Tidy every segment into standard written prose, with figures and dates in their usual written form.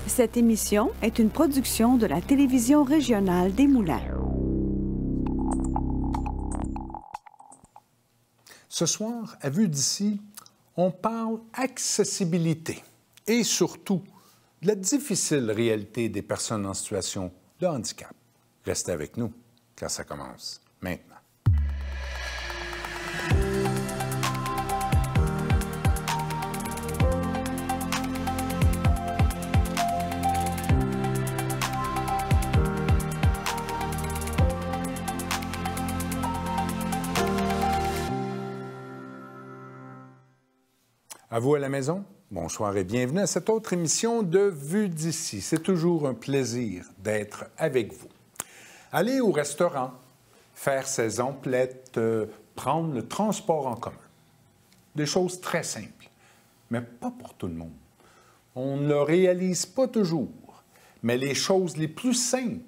Cette émission est une production de la télévision régionale des Moulins. Ce soir, à Vue d'ici, on parle accessibilité et surtout de la difficile réalité des personnes en situation de handicap. Restez avec nous, car ça commence maintenant. À vous à la maison, bonsoir et bienvenue à cette autre émission de Vue d'ici. C'est toujours un plaisir d'être avec vous. Aller au restaurant, faire ses emplettes, prendre le transport en commun. Des choses très simples, mais pas pour tout le monde. On ne le réalise pas toujours, mais les choses les plus simples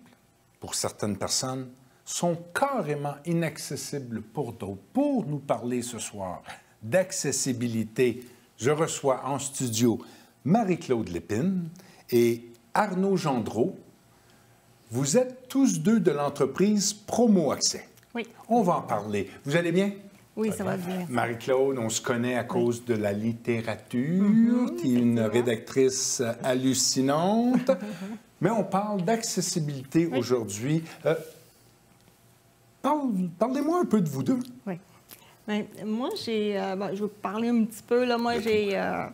pour certaines personnes sont carrément inaccessibles pour d'autres. Pour nous parler ce soir d'accessibilité, je reçois en studio Marie-Claude Lépine et Arnaud Gendreau. Vous êtes tous deux de l'entreprise Promo Accès. Oui. On va en parler. Vous allez bien? Oui, ça va bien. Marie-Claude, on se connaît à cause de la littérature, qui est une rédactrice hallucinante. Mais on parle d'accessibilité aujourd'hui. Parlez-moi un peu de vous deux. Oui. Bien, moi, je vais vous parler un petit peu. Là. Moi, j'ai un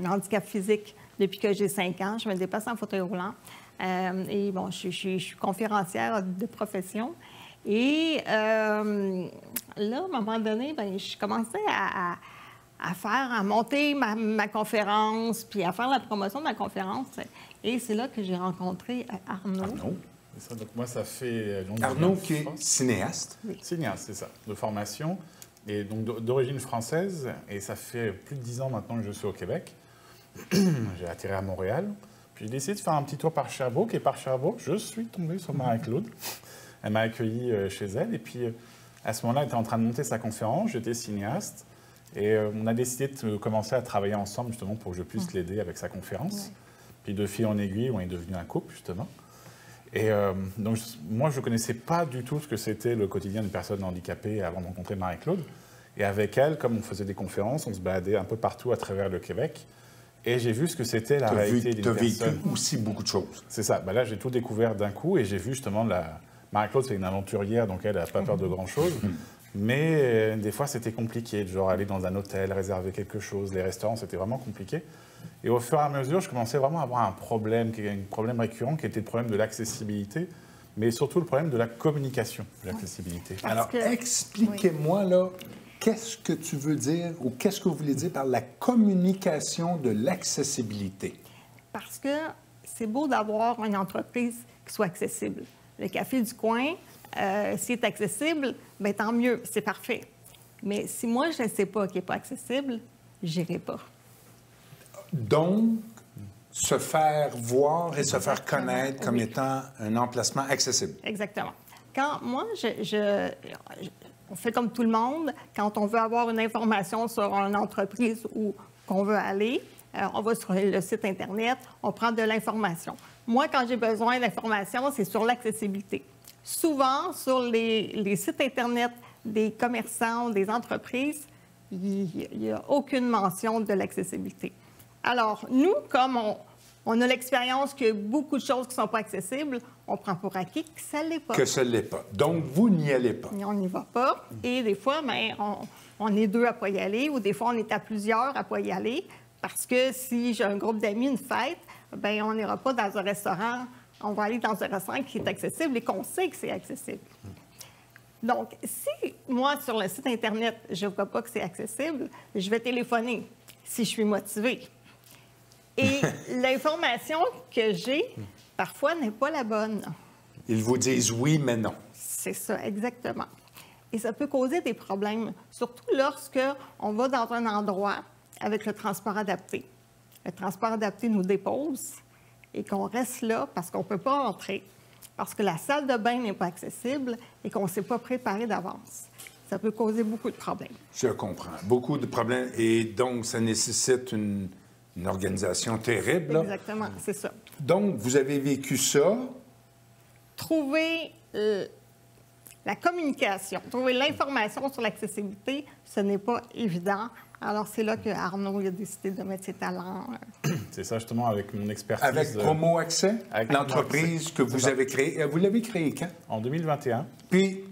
handicap physique depuis que j'ai 5 ans. Je me déplace en fauteuil roulant. Et bon, je suis conférencière de profession. Et là, à un moment donné, bien, je commençais à monter ma conférence, puis à faire la promotion de ma conférence. Et c'est là que j'ai rencontré Arnaud. Arnaud. Ça, donc moi, ça fait longtemps. Arnaud qui est cinéaste. Oui. Cinéaste, c'est ça, de formation. Et donc d'origine française. Et ça fait plus de 10 ans maintenant que je suis au Québec. J'ai atterri à Montréal. Puis j'ai décidé de faire un petit tour par Sherbrooke. Et par Sherbrooke, je suis tombé sur Marie-Claude. Elle m'a accueilli chez elle. Et puis, à ce moment-là, elle était en train de monter sa conférence. J'étais cinéaste. Et on a décidé de commencer à travailler ensemble, justement, pour que je puisse l'aider avec sa conférence. Ouais. Puis de fil en aiguille, on est devenu un couple, justement. Et donc, moi, je ne connaissais pas du tout ce que c'était le quotidien d'une personne handicapée avant de rencontrer Marie-Claude. Et avec elle, comme on faisait des conférences, on se baladait un peu partout à travers le Québec. Et j'ai vu ce que c'était la réalité d'une personne. Tu as vécu aussi beaucoup de choses. C'est ça. Ben là, j'ai tout découvert d'un coup et j'ai vu justement Marie-Claude, c'est une aventurière, donc elle n'a pas peur de grand-chose. Mais des fois, c'était compliqué, genre aller dans un hôtel, réserver quelque chose. Les restaurants, c'était vraiment compliqué. Et au fur et à mesure, je commençais vraiment à avoir un problème récurrent, qui était le problème de l'accessibilité, mais surtout le problème de la communication de l'accessibilité. Alors, expliquez-moi, là, qu'est-ce que tu veux dire ou qu'est-ce que vous voulez dire par la communication de l'accessibilité? Parce que c'est beau d'avoir une entreprise qui soit accessible. Le café du coin, s'il est accessible, bien tant mieux, c'est parfait. Mais si moi, je ne sais pas qu'il n'est pas accessible, je n'irai pas. Donc, se faire voir et se faire connaître comme étant un emplacement accessible. Exactement. Quand moi, on fait comme tout le monde, quand on veut avoir une information sur une entreprise où qu'on veut aller, on va sur le site Internet, on prend de l'information. Moi, quand j'ai besoin d'informations, c'est sur l'accessibilité. Souvent, sur les sites Internet des commerçants, des entreprises, il n'y a aucune mention de l'accessibilité. Alors, nous, comme on a l'expérience qu'il y a beaucoup de choses qui ne sont pas accessibles, on prend pour acquis que ça ne l'est pas. Que ça ne l'est pas. Donc, vous n'y allez pas. On n'y va pas. Et des fois, bien, on est 2 à ne pas y aller, ou des fois, on est à plusieurs à ne pas y aller, parce que si j'ai un groupe d'amis, une fête, bien, on n'ira pas dans un restaurant. On va aller dans un restaurant qui est accessible et qu'on sait que c'est accessible. Donc, si moi, sur le site Internet, je ne vois pas que c'est accessible, je vais téléphoner si je suis motivée. Et l'information que j'ai, parfois, n'est pas la bonne. Ils vous disent oui, mais non. C'est ça, exactement. Et ça peut causer des problèmes, surtout lorsque on va dans un endroit avec le transport adapté. Le transport adapté nous dépose et qu'on reste là parce qu'on ne peut pas entrer, parce que la salle de bain n'est pas accessible et qu'on ne s'est pas préparé d'avance. Ça peut causer beaucoup de problèmes. Je comprends. Beaucoup de problèmes. Et donc, ça nécessite une une organisation terrible. Là. Exactement, c'est ça. Donc, vous avez vécu ça. Trouver la communication, trouver l'information sur l'accessibilité, ce n'est pas évident. Alors, c'est là que Arnaud a décidé de mettre ses talents. C'est ça, justement, avec mon expertise. Avec Promo Accès, l'entreprise que vous avez créée. Vous l'avez créée quand? En 2021. Puis,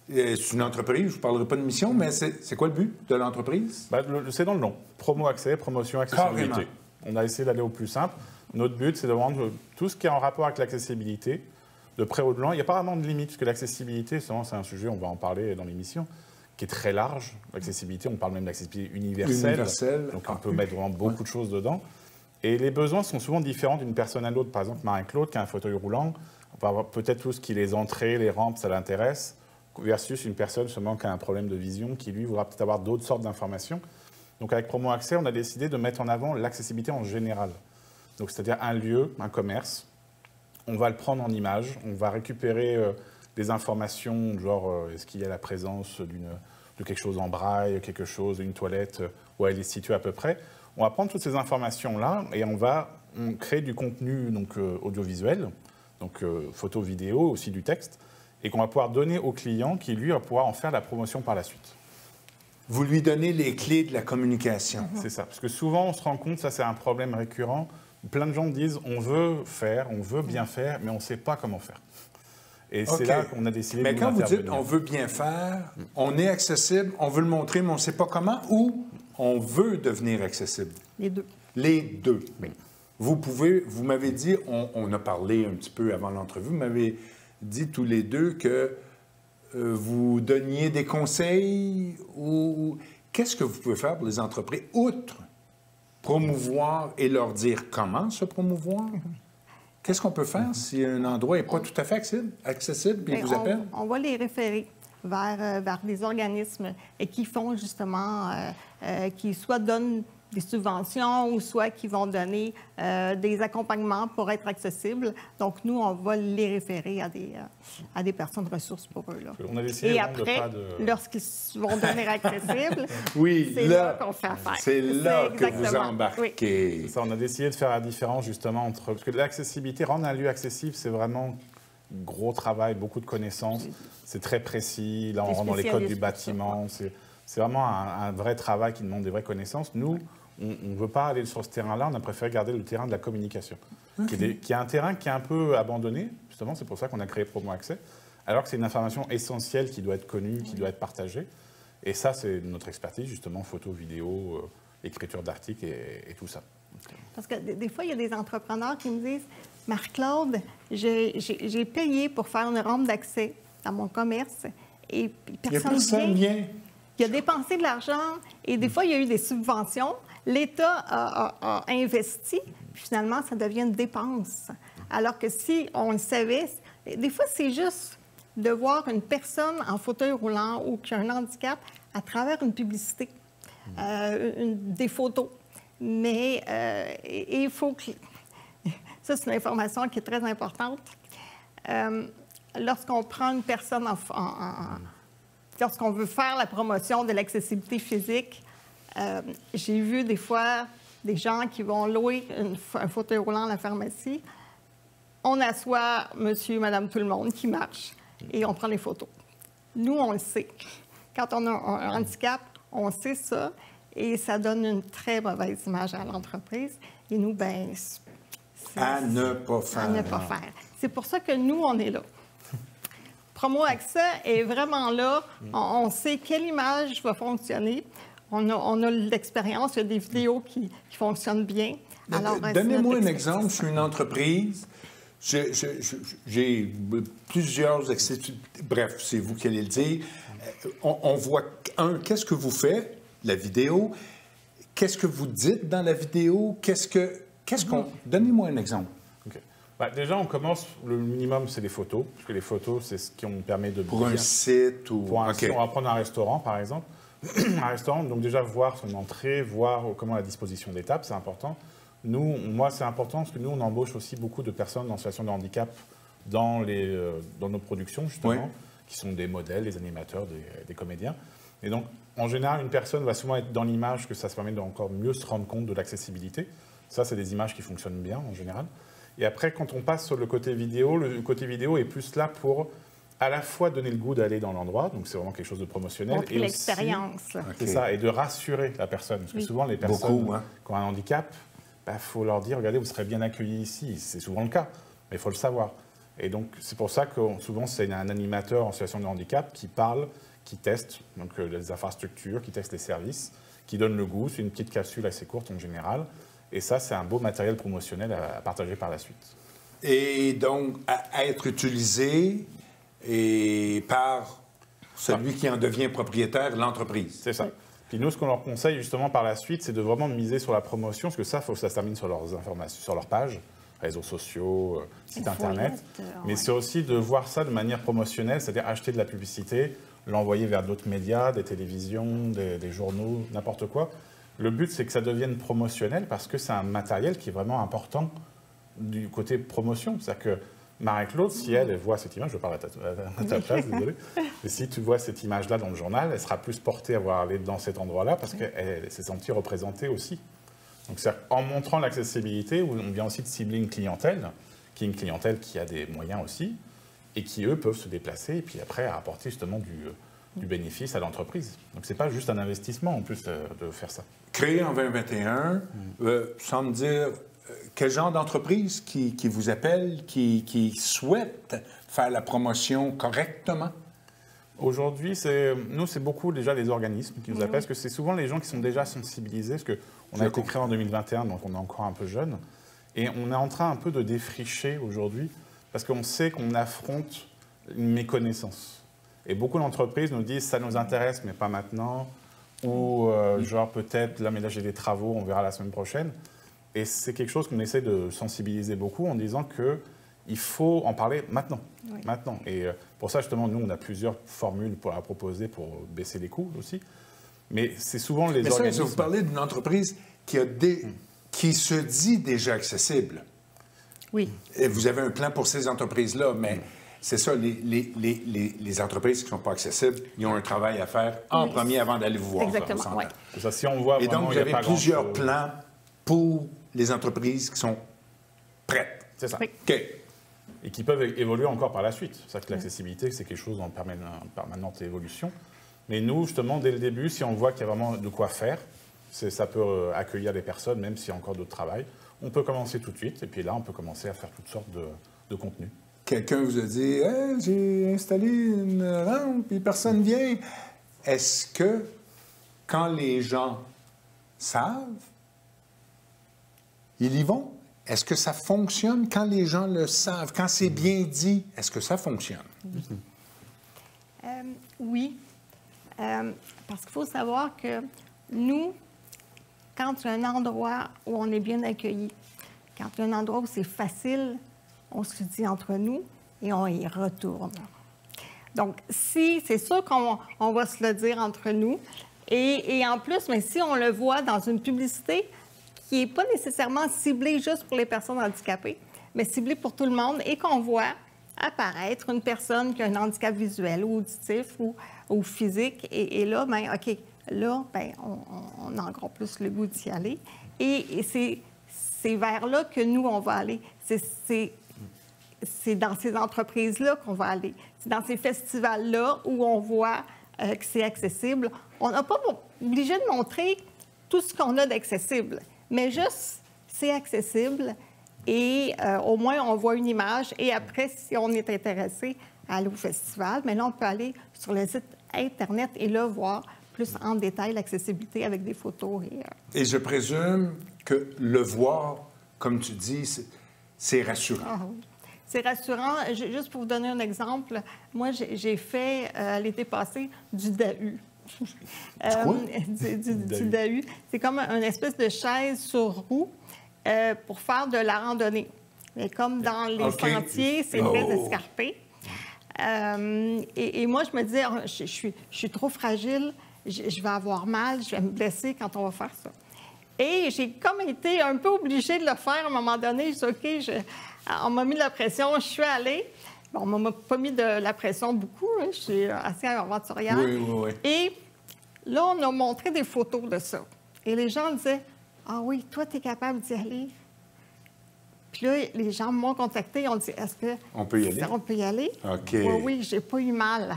c'est une entreprise, je ne vous parlerai pas de mission, mais c'est quoi le but de l'entreprise? C'est dans le nom. Promo Accès, promotion, accessibilité. Carrément. On a essayé d'aller au plus simple. Notre but, c'est de rendre tout ce qui est en rapport avec l'accessibilité, de près ou de loin. Il n'y a pas vraiment de limite, parce que l'accessibilité, c'est un sujet, on va en parler dans l'émission, qui est très large. L'accessibilité, on parle même d'accessibilité universelle. Donc on peut mettre vraiment beaucoup de choses dedans. Et les besoins sont souvent différents d'une personne à l'autre. Par exemple, Marie-Claude, qui a un fauteuil roulant, on va avoir peut-être tout ce qui est les entrées, les rampes, ça l'intéresse, versus une personne seulement qui a un problème de vision, qui lui voudra peut-être avoir d'autres sortes d'informations. Donc avec Promo Accès, on a décidé de mettre en avant l'accessibilité en général. Donc c'est-à-dire un lieu, un commerce, on va le prendre en image, on va récupérer des informations, genre est-ce qu'il y a la présence de quelque chose en braille, quelque chose, une toilette, où elle est située à peu près. On va prendre toutes ces informations-là et on crée du contenu donc, audiovisuel, donc photo, vidéo, aussi du texte, et qu'on va pouvoir donner au client qui, lui, va pouvoir en faire la promotion par la suite. Vous lui donnez les clés de la communication. C'est ça, parce que souvent, on se rend compte, ça c'est un problème récurrent, plein de gens disent on veut faire, on veut bien faire, mais on ne sait pas comment faire. Et c'est là qu'on a décidé de nous intervenir. Mais quand vous dites on veut bien faire, on est accessible, on veut le montrer, mais on ne sait pas comment, ou on veut devenir accessible? Les deux. Les deux. Oui. Vous m'avez dit, on a parlé un petit peu avant l'entrevue, vous m'avez dit tous les deux que vous donniez des conseils ou qu'est-ce que vous pouvez faire pour les entreprises, outre promouvoir et leur dire comment se promouvoir? Qu'est-ce qu'on peut faire si un endroit n'est pas tout à fait accessible puis ils vous appellent? On va les référer vers des organismes qui font justement, qui soit donnent des subventions ou soit qui vont donner des accompagnements pour être accessibles. Donc, nous, on va les référer à des personnes ressources pour eux. Là. On a décidé et après, lorsqu'ils vont devenir accessibles, c'est là qu'on fait affaire. C'est là que vous embarquez. Oui. Ça, on a décidé de faire la différence justement entre... Parce que l'accessibilité, rendre un lieu accessible, c'est vraiment gros travail, beaucoup de connaissances. C'est très précis. Là, on rentre dans les codes du bâtiment. C'est vraiment un vrai travail qui demande des vraies connaissances. Nous, on ne veut pas aller sur ce terrain-là. On a préféré garder le terrain de la communication, qui est un terrain qui est un peu abandonné. Justement, c'est pour ça qu'on a créé Promo Accès, alors que c'est une information essentielle qui doit être connue, qui doit être partagée. Et ça, c'est notre expertise, justement, photo, vidéo, écriture d'articles et tout ça. Parce que des fois, il y a des entrepreneurs qui me disent « Marc-Claude, j'ai payé pour faire une rampe d'accès dans mon commerce et personne ne vient. Il a dépensé de l'argent et des fois, il y a eu des subventions. L'État a investi, puis finalement, ça devient une dépense. Alors que si on le savait, des fois, c'est juste de voir une personne en fauteuil roulant ou qui a un handicap à travers une publicité, des photos. Mais il faut que... Ça, c'est une information qui est très importante. Lorsqu'on prend une personne lorsqu'on veut faire la promotion de l'accessibilité physique, j'ai vu des fois des gens qui vont louer un fauteuil roulant à la pharmacie. On assoit monsieur, madame, tout le monde qui marche et on prend les photos. Nous, on le sait. Quand on a un handicap, on sait ça et ça donne une très mauvaise image à l'entreprise. Et nous, bien, à ne pas faire. À ne pas faire. C'est pour ça que nous, on est là. Promo Accès est vraiment là. On sait quelle image va fonctionner. On a l'expérience, il y a des vidéos qui fonctionnent bien. Donnez-moi un exemple. Je suis une entreprise. J'ai plusieurs... Bref, c'est vous qui allez le dire. On voit, qu'est-ce que vous faites, la vidéo? Qu'est-ce que vous dites dans la vidéo? Donnez-moi un exemple. Okay. Déjà, on commence, le minimum, c'est les photos, parce que les photos, c'est ce qui nous permet de... Pour un site ou... Pour un site, on va prendre un restaurant, par exemple. Un restaurant, donc déjà voir son entrée, voir comment la disposition des tables, c'est important. Moi, c'est important parce que nous, on embauche aussi beaucoup de personnes en situation de handicap dans nos productions, justement, qui sont des modèles, des animateurs, des comédiens. Et donc, en général, une personne va souvent être dans l'image, que ça se permet d'encore mieux se rendre compte de l'accessibilité. Ça, c'est des images qui fonctionnent bien, en général. Et après, quand on passe sur le côté vidéo est plus là pour à la fois donner le goût d'aller dans l'endroit, donc c'est vraiment quelque chose de promotionnel. Montrer l'expérience. C'est ça, et de rassurer la personne. Parce que souvent, les personnes qui ont un handicap, il faut leur dire, regardez, vous serez bien accueillis ici. C'est souvent le cas, mais il faut le savoir. Et donc, c'est pour ça que souvent, c'est un animateur en situation de handicap qui parle, qui teste donc, les infrastructures, qui teste les services, qui donne le goût. C'est une petite capsule assez courte en général. Et ça, c'est un beau matériel promotionnel à partager par la suite. Et donc, à être utilisé par celui qui en devient propriétaire, l'entreprise. C'est ça. Puis nous, ce qu'on leur conseille justement par la suite, c'est de vraiment miser sur la promotion, parce que ça, il faut que ça se termine sur leurs informations, sur leur page, réseaux sociaux, site internet. Mais c'est aussi de voir ça de manière promotionnelle, c'est-à-dire acheter de la publicité, l'envoyer vers d'autres médias, des télévisions, des journaux, n'importe quoi. Le but, c'est que ça devienne promotionnel parce que c'est un matériel qui est vraiment important du côté promotion. C'est-à-dire que Marie-Claude, si elle voit cette image, je parle à ta place, désolé, mais si tu vois cette image-là dans le journal, elle sera plus portée à vouloir aller dans cet endroit-là parce qu'elle s'est sentie représentée aussi. Donc, en montrant l'accessibilité, on vient aussi de cibler une clientèle, qui est une clientèle qui a des moyens aussi, et qui, eux, peuvent se déplacer et puis après apporter justement du bénéfice à l'entreprise. Donc, ce n'est pas juste un investissement en plus de faire ça. Créé en 2021, sans me dire quel genre d'entreprise qui vous appelle, qui souhaite faire la promotion correctement? Aujourd'hui, nous, c'est beaucoup déjà les organismes qui nous appellent, parce que c'est souvent les gens qui sont déjà sensibilisés, parce qu'on a été créé en 2021, donc on est encore un peu jeune, et on est en train un peu de défricher aujourd'hui, parce qu'on sait qu'on affronte une méconnaissance. Et beaucoup d'entreprises nous disent « ça nous intéresse, mais pas maintenant », ou genre peut-être, là, mais là j'ai des travaux, on verra la semaine prochaine. Et c'est quelque chose qu'on essaie de sensibiliser beaucoup en disant qu'il faut en parler maintenant. Oui. Maintenant. Et pour ça, justement, nous, on a plusieurs formules à proposer pour baisser les coûts aussi. Mais c'est souvent les organismes... Mais ça, vous parlez d'une entreprise qui se dit déjà accessible. Oui. Et vous avez un plan pour ces entreprises-là, mais c'est ça, les entreprises qui ne sont pas accessibles, ils ont un travail à faire en premier avant d'aller vous voir. Exactement, oui. Ça, si on voit et donc, vous avez plusieurs plans pour les entreprises qui sont prêtes. C'est ça. Oui. OK. Et qui peuvent évoluer encore par la suite. C'est-à-dire que l'accessibilité, c'est quelque chose en permanente évolution. Mais nous, justement, dès le début, si on voit qu'il y a vraiment de quoi faire, ça peut accueillir des personnes, même s'il y a encore d'autres travail, on peut commencer tout de suite. Et puis là, on peut commencer à faire toutes sortes de contenus. Quelqu'un vous a dit hey, « j'ai installé une rampe et personne ne vient ». Est-ce que, quand les gens savent, ils y vont? Est-ce que ça fonctionne quand les gens le savent? Quand c'est bien dit, est-ce que ça fonctionne? Oui. Parce qu'il faut savoir que nous, quand il y a un endroit où on est bien accueilli, quand il y a un endroit où c'est facile, on se dit entre nous et on y retourne. Donc, c'est sûr qu'on va se le dire entre nous. Et en plus, mais si on le voit dans une publicité qui n'est pas nécessairement ciblée juste pour les personnes handicapées, mais ciblée pour tout le monde, et qu'on voit apparaître une personne qui a un handicap visuel ou auditif ou physique, et là, bien, OK, là, bien, on a encore plus le goût d'y aller. Et c'est vers là que nous, on va aller. C'est dans ces entreprises-là qu'on va aller. C'est dans ces festivals-là où on voit que c'est accessible. On n'a pas obligé de montrer tout ce qu'on a d'accessible, mais juste, c'est accessible et au moins, on voit une image. Et après, si on est intéressé à aller au festival, mais là, on peut aller sur le site Internet et là, voir plus en détail l'accessibilité avec des photos. Et je présume que le voir, comme tu dis, c'est rassurant. Ah, oui. C'est rassurant. Juste pour vous donner un exemple, moi, j'ai fait l'été passé du DAU. Du DAU. C'est comme une espèce de chaise sur roue pour faire de la randonnée. Mais comme dans les sentiers, c'est très escarpé. Et moi, je me disais, je suis trop fragile, je vais avoir mal, je vais me blesser quand on va faire ça. Et j'ai comme été un peu obligée de le faire à un moment donné. Je dis, OK, on m'a mis de la pression, je suis allée. Bon, on ne m'a pas mis de la pression beaucoup, hein, je suis assez aventurière. Oui. Et là, on a montré des photos de ça. Et les gens disaient, « Ah oui, toi, tu es capable d'y aller? » Puis là, les gens m'ont contacté, ils ont dit, « Est-ce que... » On peut y aller? On peut y aller. OK. Oui, oui, j'ai pas eu mal.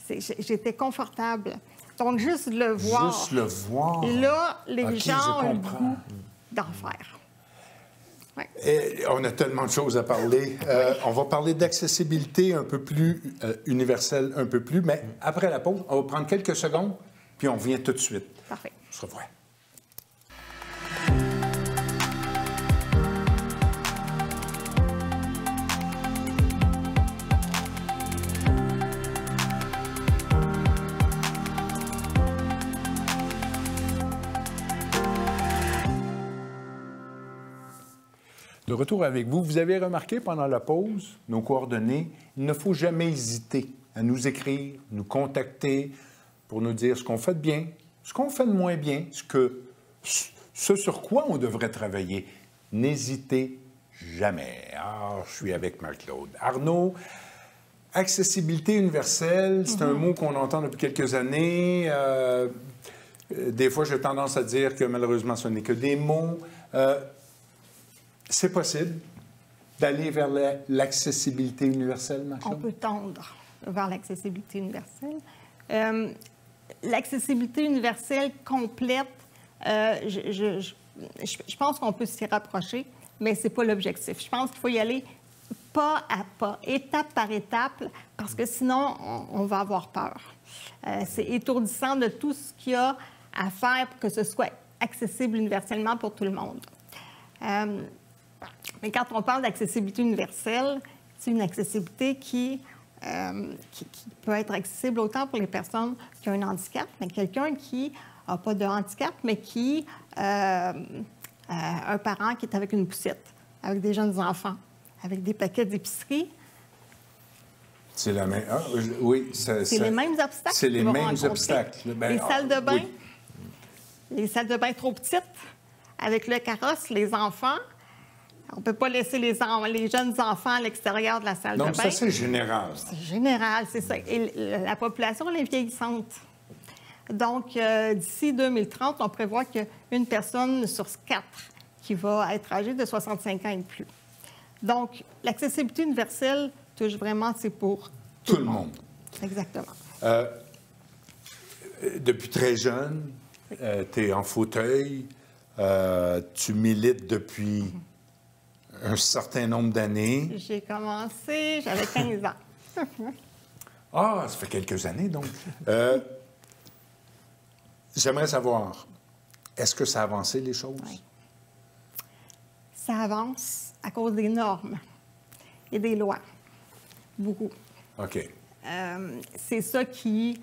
J'étais confortable. Donc, juste le voir. Juste le voir. Et là, les OK, gens je ont le comprends. goût d'en faire. Ouais. Et on a tellement de choses à parler. On va parler d'accessibilité un peu plus universelle, un peu plus, mais après la pause, on va prendre quelques secondes, puis on revient tout de suite. Parfait. On se revoit. De retour avec vous, vous avez remarqué pendant la pause nos coordonnées. Il ne faut jamais hésiter à nous écrire, nous contacter pour nous dire ce qu'on fait de bien, ce qu'on fait de moins bien, ce sur quoi on devrait travailler. N'hésitez jamais. Alors, je suis avec Marc-Claude. Arnaud, accessibilité universelle, c'est un mot qu'on entend depuis quelques années. Des fois, j'ai tendance à dire que malheureusement, ce n'est que des mots. C'est possible d'aller vers l'accessibilité universelle, Marc-Claude? On peut tendre vers l'accessibilité universelle. L'accessibilité universelle complète, je pense qu'on peut s'y rapprocher, mais ce n'est pas l'objectif. Je pense qu'il faut y aller pas à pas, étape par étape, parce que sinon, on va avoir peur. C'est étourdissant de tout ce qu'il y a à faire pour que ce soit accessible universellement pour tout le monde. Mais quand on parle d'accessibilité universelle, c'est une accessibilité qui peut être accessible autant pour les personnes qui ont un handicap, mais quelqu'un qui n'a pas de handicap, mais qui un parent qui est avec une poussette, avec des jeunes enfants, avec des paquets d'épicerie. C'est la même... Ah, oui, c'est les mêmes obstacles. C'est les mêmes obstacles. Ben, les salles de bain, oui. Les salles de bain trop petites, avec le carrosse, les enfants. On ne peut pas laisser les jeunes enfants à l'extérieur de la salle de bain. Donc, ça, c'est général. C'est général, c'est ça. Et la population, elle est vieillissante. Donc, d'ici 2030, on prévoit qu'une personne sur 4 qui va être âgée de 65 ans et plus. Donc, l'accessibilité universelle touche vraiment, c'est pour tout le monde. Exactement. Depuis très jeune, tu es en fauteuil, tu milites depuis... un certain nombre d'années. J'ai commencé, j'avais 15 ans. Ah, ça fait quelques années, donc. J'aimerais savoir, est-ce que ça a avancé, les choses? Oui. Ça avance à cause des normes et des lois. Beaucoup. OK. C'est ça qui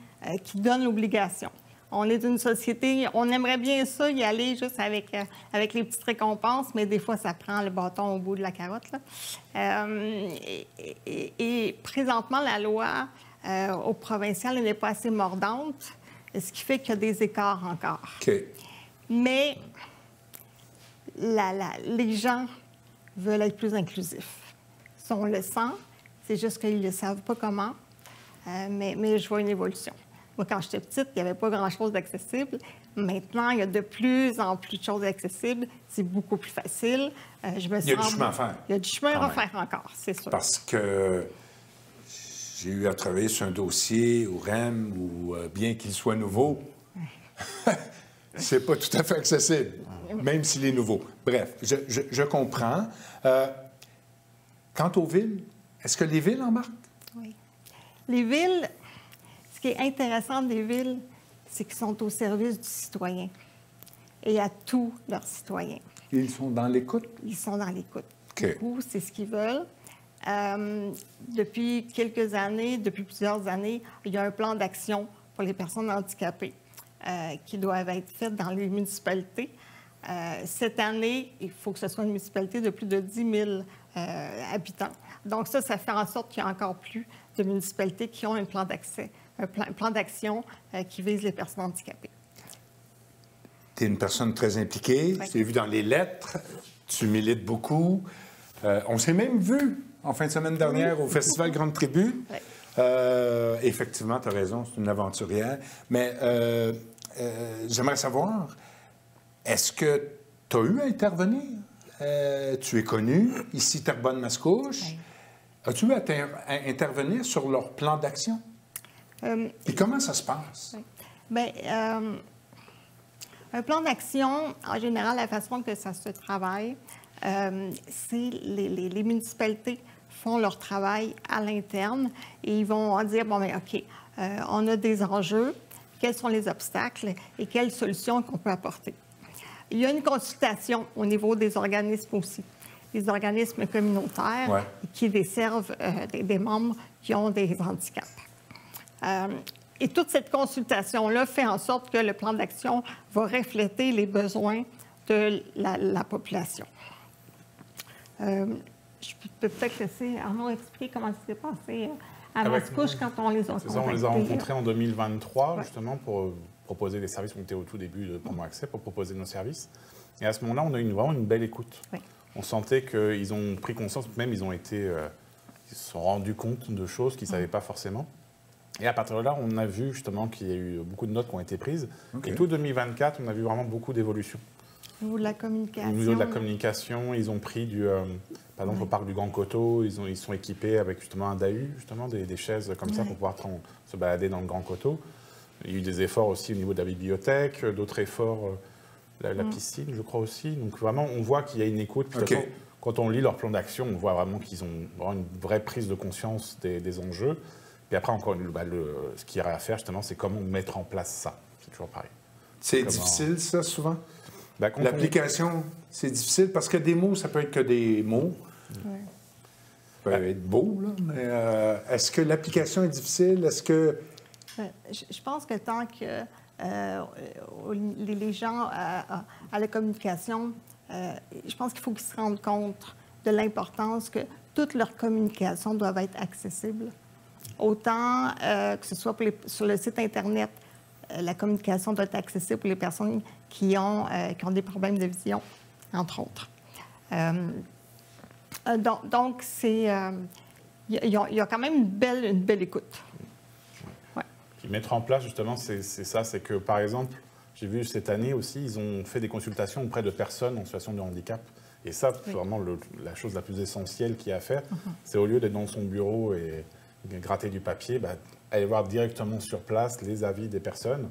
donne l'obligation. On est une société, on aimerait bien ça, y aller juste avec les petites récompenses, mais des fois, ça prend le bâton au bout de la carotte. Là. Et présentement, la loi au provincial n'est pas assez mordante, ce qui fait qu'il y a des écarts encore. OK. Mais les gens veulent être plus inclusifs. Ça, on le sent, c'est juste qu'ils ne savent pas comment, mais je vois une évolution. Moi, quand j'étais petite, il n'y avait pas grand-chose d'accessible. Maintenant, il y a de plus en plus de choses accessibles. C'est beaucoup plus facile. Il y a du chemin à faire. Il y a du chemin à faire encore, c'est sûr. Parce que j'ai eu à travailler sur un dossier au REM où, bien qu'il soit nouveau, c'est pas tout à fait accessible, même s'il est nouveau. Bref, je comprends. Quant aux villes, est-ce que les villes embarquent? Oui. Les villes... Ce qui est intéressant des villes, c'est qu'ils sont au service du citoyen et à tous leurs citoyens. Ils sont dans l'écoute? Ils sont dans l'écoute. OK. Beaucoup, c'est ce qu'ils veulent. Depuis quelques années, depuis plusieurs années, il y a un plan d'action pour les personnes handicapées qui doivent être fait dans les municipalités. Cette année, il faut que ce soit une municipalité de plus de 10 000 habitants. Donc ça fait en sorte qu'il y a encore plus de municipalités qui ont un plan d'accès. Un plan d'action qui vise les personnes handicapées. Tu es une personne très impliquée. Oui. Tu l'as vu dans les lettres. Tu milites beaucoup. On s'est même vu en fin de semaine dernière au Festival Grande Tribu. Oui. Effectivement, tu as raison, c'est une aventurière. Mais j'aimerais savoir, est-ce que tu as eu à intervenir? Tu es connu ici, Terrebonne-Mascouche. Oui. As-tu eu à intervenir sur leur plan d'action? Et comment ça se passe? Oui. Bien, un plan d'action, en général, la façon que ça se travaille, c'est les municipalités font leur travail à l'interne et ils vont dire, bon, bien, OK, on a des enjeux, quels sont les obstacles et quelles solutions qu'on peut apporter. Il y a une consultation au niveau des organismes aussi, des organismes communautaires qui desservent des membres qui ont des handicaps. Et toute cette consultation-là fait en sorte que le plan d'action va refléter les besoins de la population. Je peux peut-être laisser Arnaud expliquer comment ça s'est passé à Mascouche quand on les a contactés. C'est ça, on les a rencontrés en 2023, justement, pour proposer des services. On était au tout début de Promo Accès pour proposer nos services. Et à ce moment-là, on a eu vraiment une belle écoute. Oui. On sentait qu'ils ont pris conscience, même ils se sont rendus compte de choses qu'ils ne savaient pas forcément. Et à partir de là, on a vu justement qu'il y a eu beaucoup de notes qui ont été prises. Okay. Et tout 2024, on a vu vraiment beaucoup d'évolutions. Au niveau de la communication. Au niveau de la communication, ils ont pris par exemple, au parc du Grand Coteau, ils sont équipés avec justement un DAU, justement, des chaises comme ça pour pouvoir se balader dans le Grand Coteau. Il y a eu des efforts aussi au niveau de la bibliothèque, d'autres efforts, la piscine, je crois aussi. Donc vraiment, on voit qu'il y a une écoute. De toute façon, quand on lit leur plan d'action, on voit vraiment qu'ils ont vraiment une vraie prise de conscience des enjeux. Puis après, encore, ce qu'il y a à faire, justement, c'est comment mettre en place ça. C'est toujours pareil. C'est difficile, ça, souvent? L'application, c'est difficile parce que des mots, ça peut être que des mots. Ouais. Ça peut être beau, là, mais est-ce que l'application est difficile? Est-ce que... Je pense que tant que les gens à la communication, je pense qu'il faut qu'ils se rendent compte de l'importance que toute leur communication doit être accessible. Autant que ce soit sur le site Internet, la communication doit être accessible pour les personnes qui ont des problèmes de vision, entre autres. Donc, il y a quand même une belle écoute. Ouais. Puis mettre en place, justement, c'est ça, c'est que, par exemple, j'ai vu cette année aussi, ils ont fait des consultations auprès de personnes en situation de handicap. Et ça, c'est vraiment la chose la plus essentielle qu'il y a à faire. C'est au lieu d'être dans son bureau et gratter du papier, aller voir directement sur place les avis des personnes.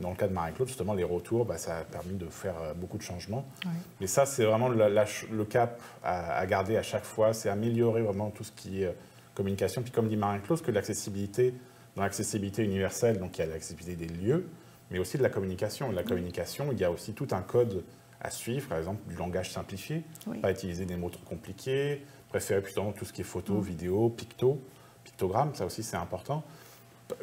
Dans le cas de Marie-Claude, justement, les retours, ça a permis de faire beaucoup de changements. Oui. Mais ça, c'est vraiment le cap à garder à chaque fois, c'est améliorer vraiment tout ce qui est communication. Puis comme dit Marie-Claude, que l'accessibilité, dans l'accessibilité universelle, donc il y a l'accessibilité des lieux, mais aussi de la communication. Et la communication, il y a aussi tout un code à suivre, par exemple, du langage simplifié, pas utiliser des mots trop compliqués, préférer plutôt tout ce qui est photo, vidéo, pictogramme, ça aussi c'est important.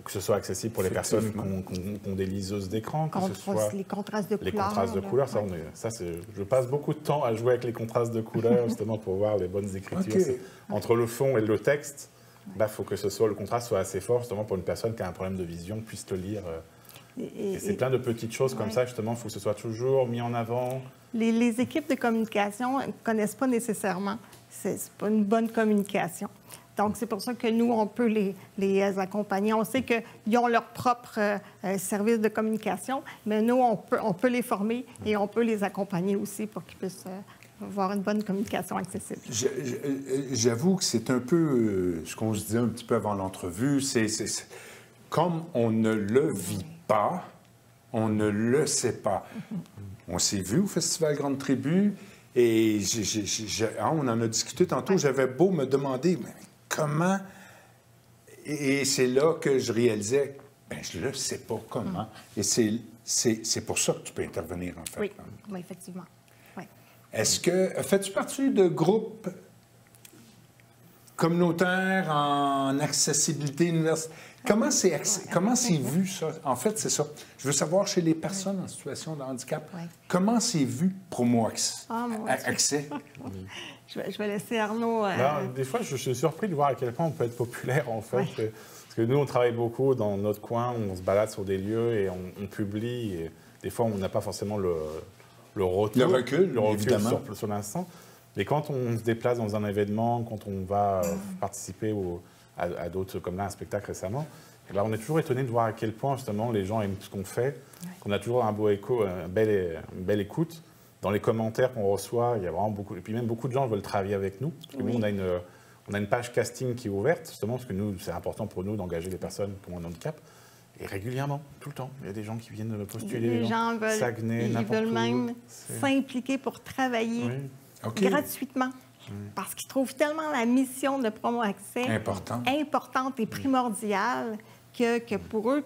Que ce soit accessible pour les personnes qui ont des liseuses d'écran, que ce soit les contrastes de couleurs. Les contrastes de couleurs, je passe beaucoup de temps à jouer avec les contrastes de couleurs, justement pour voir les bonnes écritures. Entre le fond et le texte, il faut que le contraste soit assez fort, justement pour une personne qui a un problème de vision puisse le lire. Et c'est plein de petites choses comme ça, justement, il faut que ce soit toujours mis en avant. Les équipes de communication ne connaissent pas nécessairement. C'est pas une bonne communication. Donc, c'est pour ça que nous, on peut les accompagner. On sait qu'ils ont leur propre service de communication, mais nous, on peut les former et on peut les accompagner aussi pour qu'ils puissent avoir une bonne communication accessible. J'avoue que c'est un peu ce qu'on se disait un petit peu avant l'entrevue. Comme on ne le vit pas, on ne le sait pas. On s'est vu au Festival Grande Tribu et on en a discuté tantôt. J'avais beau me demander... Comment? Et c'est là que je réalisais, je ne le sais pas comment. Et c'est pour ça que tu peux intervenir, en fait. Oui, effectivement. Oui. Est-ce que... Fais-tu partie de groupes communautaires en accessibilité universelle? Comment c'est vu, ça? En fait, c'est ça. Je veux savoir, chez les personnes en situation de handicap, comment c'est vu Promo Accès? Je vais laisser Arnaud... Des fois, je suis surpris de voir à quel point on peut être populaire, en fait. Parce que nous, on travaille beaucoup dans notre coin, on se balade sur des lieux et on publie. Et des fois, on n'a pas forcément le retour. Le recul évidemment. Sur l'instant. Mais quand on se déplace dans un événement, quand on va participer à d'autres, comme là, un spectacle récemment. Et ben, on est toujours étonné de voir à quel point, justement, les gens aiment ce qu'on fait, qu'on a toujours un beau écho, une belle écoute. Dans les commentaires qu'on reçoit, il y a vraiment beaucoup... Et puis même beaucoup de gens veulent travailler avec nous. Parce que nous, on a une page casting qui est ouverte, justement, parce que nous, c'est important pour nous d'engager des personnes qui ont un handicap. Et régulièrement, tout le temps, il y a des gens qui viennent postuler. Les gens veulent, Saguenay, ils veulent même s'impliquer pour travailler gratuitement. Parce qu'ils trouvent tellement la mission de Promo Accès importante et primordiale que pour eux,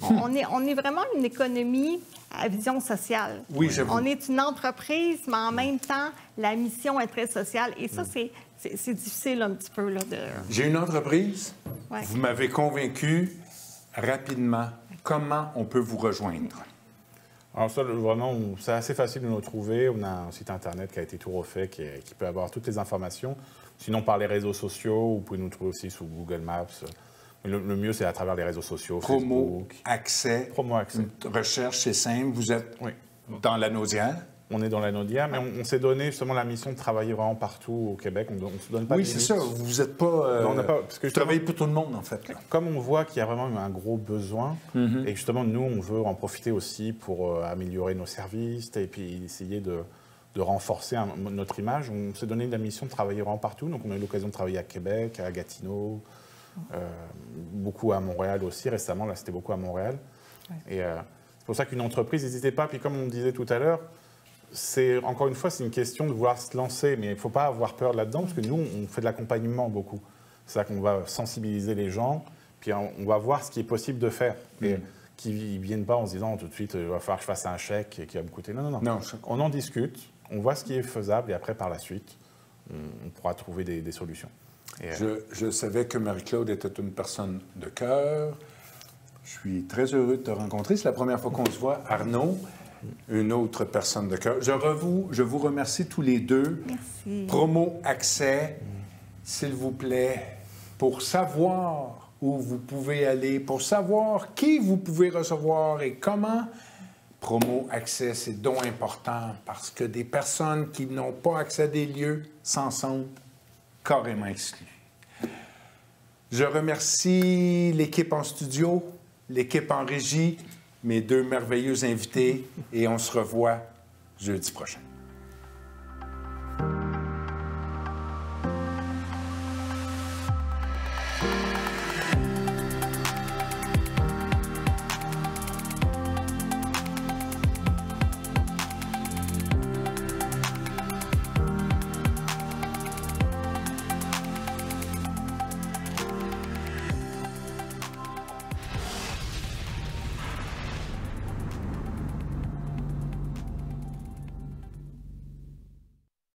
on est vraiment une économie à vision sociale. Oui, j'avoue. On est une entreprise, mais en même temps, la mission est très sociale. Et ça, c'est difficile un petit peu. Là, de... J'ai une entreprise. Ouais. Vous m'avez convaincu rapidement. Comment on peut vous rejoindre? Alors ça, vraiment, c'est assez facile de nous trouver. On a un site Internet qui a été tout refait, qui peut avoir toutes les informations. Sinon, par les réseaux sociaux, vous pouvez nous trouver aussi sous Google Maps. Le mieux, c'est à travers les réseaux sociaux, Promo Facebook. Accès. Promo Accès. Une recherche, c'est simple. Vous êtes dans la Naudière. On est dans la Naudière, mais on s'est donné justement la mission de travailler vraiment partout au Québec. On ne se donne pas de Oui, c'est ça. Vous n'êtes pas... Non, on n'a pas parce que vous travaillez pour tout le monde, en fait. Là. Comme on voit qu'il y a vraiment un gros besoin, et justement, nous, on veut en profiter aussi pour améliorer nos services et puis essayer de renforcer notre image. On s'est donné la mission de travailler vraiment partout. Donc, on a eu l'occasion de travailler à Québec, à Gatineau, beaucoup à Montréal aussi. Récemment, là, c'était beaucoup à Montréal. Ouais. Et c'est pour ça qu'une entreprise, n'hésitez pas. Puis comme on disait tout à l'heure, encore une fois, c'est une question de vouloir se lancer, mais il ne faut pas avoir peur là-dedans, parce que nous, on fait de l'accompagnement beaucoup. C'est ça qu'on va sensibiliser les gens, puis on va voir ce qui est possible de faire. Et qu'ils ne viennent pas en se disant tout de suite, il va falloir que je fasse un chèque qui va me coûter. Non. On en discute, on voit ce qui est faisable, et après, par la suite, on pourra trouver des solutions. Et, je savais que Marie-Claude était une personne de cœur. Je suis très heureux de te rencontrer. C'est la première fois qu'on se voit. Arnaud, une autre personne de cœur. Je vous remercie tous les deux. Merci. Promo Accès, s'il vous plaît, pour savoir où vous pouvez aller, pour savoir qui vous pouvez recevoir et comment. Promo Accès, c'est donc important parce que des personnes qui n'ont pas accès à des lieux s'en sont carrément exclus. Je remercie l'équipe en studio, l'équipe en régie, mes deux merveilleux invités, et on se revoit jeudi prochain.